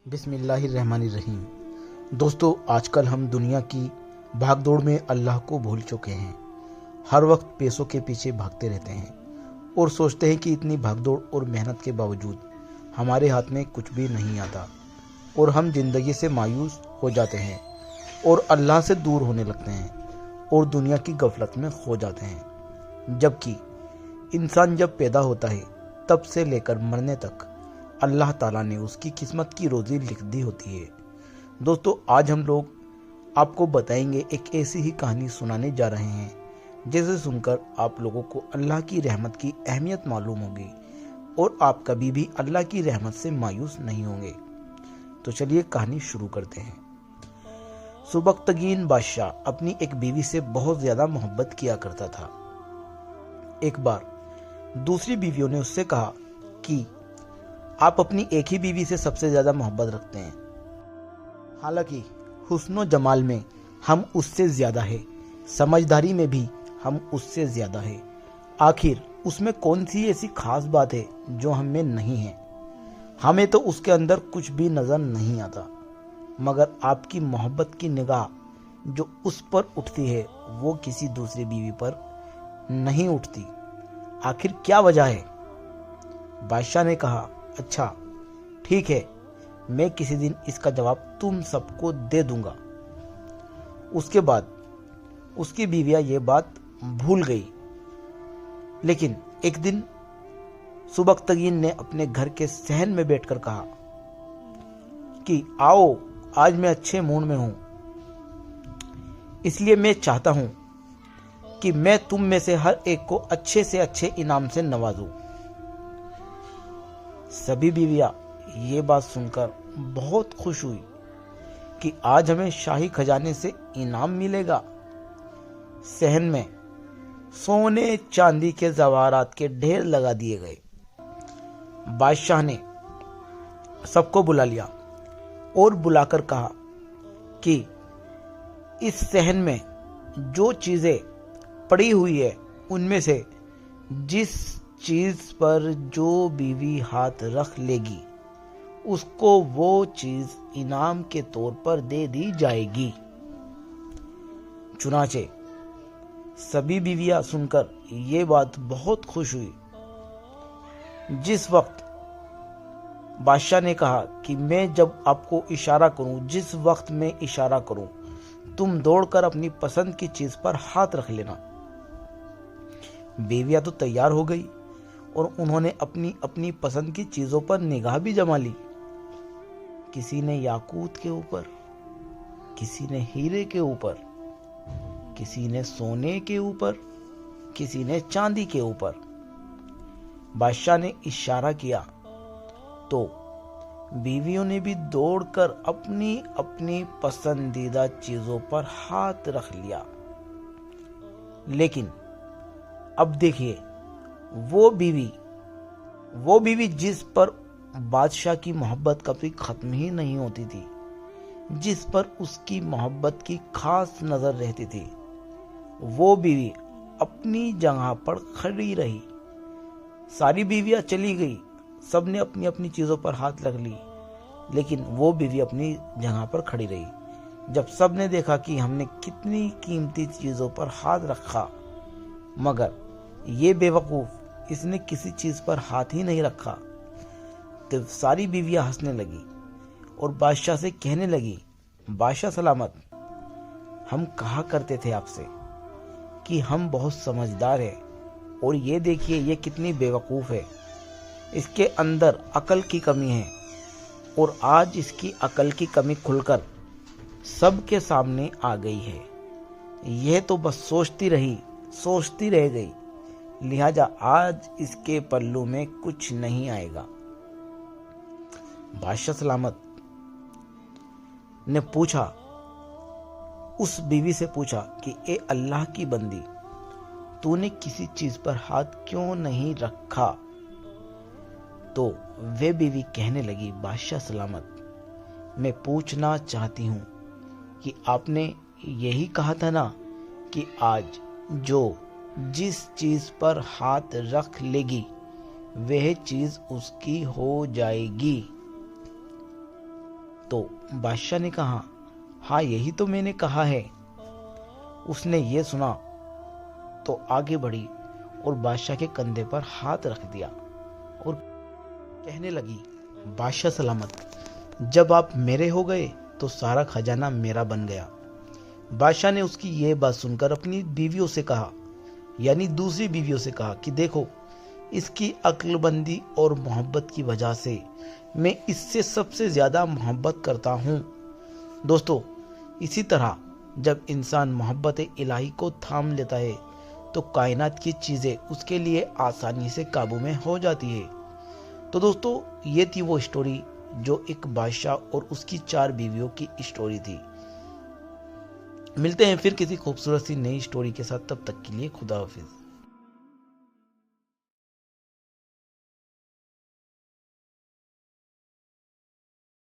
बिस्मिल्लाहिर्रहमानिर्रहीम। दोस्तों, आजकल हम दुनिया की भागदौड़ में अल्लाह को भूल चुके हैं। हर वक्त पैसों के पीछे भागते रहते हैं और सोचते हैं कि इतनी भागदौड़ और मेहनत के बावजूद हमारे हाथ में कुछ भी नहीं आता और हम ज़िंदगी से मायूस हो जाते हैं और अल्लाह से दूर होने लगते हैं और दुनिया की गफलत में खो जाते हैं। जबकि इंसान जब पैदा होता है तब से लेकर मरने तक अल्लाह ताला ने उसकी किस्मत की रोज़ी लिख दी होती है। दोस्तों, आज हम लोग आपको बताएंगे, एक ऐसी ही कहानी सुनाने जा रहे हैं जिसे सुनकर आप लोगों को अल्लाह की रहमत की अहमियत मालूम होगी और आप कभी भी अल्लाह की रहमत से मायूस नहीं होंगे। तो चलिए कहानी शुरू करते हैं। सुबक्तगीन बादशाह अपनी एक बीवी से बहुत ज़्यादा मोहब्बत किया करता था। एक बार दूसरी बीवियों ने उससे कहा कि आप अपनी एक ही बीवी से सबसे ज़्यादा मोहब्बत रखते हैं, हालांकि हुस्न जमाल में हम उससे ज़्यादा है, समझदारी में भी हम उससे ज़्यादा है। आखिर उसमें कौन सी ऐसी खास बात है जो हम में नहीं है? हमें तो उसके अंदर कुछ भी नज़र नहीं आता, मगर आपकी मोहब्बत की निगाह जो उस पर उठती है वो किसी दूसरी बीवी पर नहीं उठती। आखिर क्या वजह है? बादशाह ने कहा, अच्छा ठीक है, मैं किसी दिन इसका जवाब तुम सबको दे दूंगा। उसके बाद उसकी बीवियां ये बात भूल गई। लेकिन एक दिन सुबक्तगीन ने अपने घर के सहन में बैठकर कहा कि आओ, आज मैं अच्छे मूड में हूं, इसलिए मैं चाहता हूं कि मैं तुम में से हर एक को अच्छे से अच्छे इनाम से नवाजूं। सभी बीवियां ये बात सुनकर बहुत खुश हुई कि आज हमें शाही खजाने से इनाम मिलेगा। सहन में सोने चांदी के जवाहरात के ढेर लगा दिए गए। बादशाह ने सबको बुला लिया और बुलाकर कहा कि इस सहन में जो चीजें पड़ी हुई है उनमें से जिस चीज पर जो बीवी हाथ रख लेगी उसको वो चीज इनाम के तौर पर दे दी जाएगी। चुनाचे सभी बीवियां सुनकर ये बात बहुत खुश हुई। जिस वक्त बादशाह ने कहा कि मैं जब आपको इशारा करूं, जिस वक्त मैं इशारा करूं, तुम दौड़कर अपनी पसंद की चीज पर हाथ रख लेना। बीवियां तो तैयार हो गई और उन्होंने अपनी अपनी पसंद की चीजों पर निगाह भी जमा ली। किसी ने याकूत के ऊपर, किसी ने हीरे के ऊपर, किसी ने सोने के ऊपर, किसी ने चांदी के ऊपर। बादशाह ने इशारा किया तो बीवियों ने भी दौड़कर अपनी अपनी पसंदीदा चीजों पर हाथ रख लिया। लेकिन अब देखिए, वो बीवी जिस पर बादशाह की मोहब्बत कभी खत्म ही नहीं होती थी, जिस पर उसकी मोहब्बत की खास नजर रहती थी, वो बीवी अपनी जगह पर खड़ी रही। सारी बीवियां चली गई, सबने अपनी अपनी चीजों पर हाथ रख ली, लेकिन वो बीवी अपनी जगह पर खड़ी रही। जब सबने देखा कि हमने कितनी कीमती चीजों पर हाथ रखा, मगर ये बेवकूफ, इसने किसी चीज पर हाथ ही नहीं रखा, तो सारी बीवियां हंसने लगी और बादशाह से कहने लगी, बादशाह सलामत, हम कहा करते थे आपसे कि हम बहुत समझदार हैं, और ये देखिए ये कितनी बेवकूफ है, इसके अंदर अकल की कमी है, और आज इसकी अकल की कमी खुलकर सबके सामने आ गई है। यह तो बस सोचती रह गई, लिहाजा आज इसके पल्लू में कुछ नहीं आएगा। बादशाह सलामत ने पूछा, उस बीवी से पूछा कि ए अल्लाह की बंदी, तूने किसी चीज पर हाथ क्यों नहीं रखा? तो वे बीवी कहने लगी, बादशाह सलामत, मैं पूछना चाहती हूं कि आपने यही कहा था ना कि आज जो जिस चीज पर हाथ रख लेगी वह चीज उसकी हो जाएगी। तो बादशाह ने कहा, हाँ यही तो मैंने कहा है। उसने ये सुना तो आगे बढ़ी और बादशाह के कंधे पर हाथ रख दिया और कहने लगी, बादशाह सलामत, जब आप मेरे हो गए तो सारा खजाना मेरा बन गया। बादशाह ने उसकी यह बात सुनकर अपनी बीवियों से कहा, यानी दूसरी बीवियों से कहा कि देखो, इसकी अक्लमंदी और मोहब्बत की वजह से मैं इससे सबसे ज्यादा मोहब्बत करता हूँ। दोस्तों, इसी तरह जब इंसान मोहब्बत इलाही को थाम लेता है तो कायनात की चीजें उसके लिए आसानी से काबू में हो जाती है। तो दोस्तों, ये थी वो स्टोरी जो एक बादशाह और उसकी 4 बीवियों की स्टोरी थी। मिलते हैं फिर किसी खूबसूरत सी नई स्टोरी के साथ, तब तक के लिए खुदा हाफिज।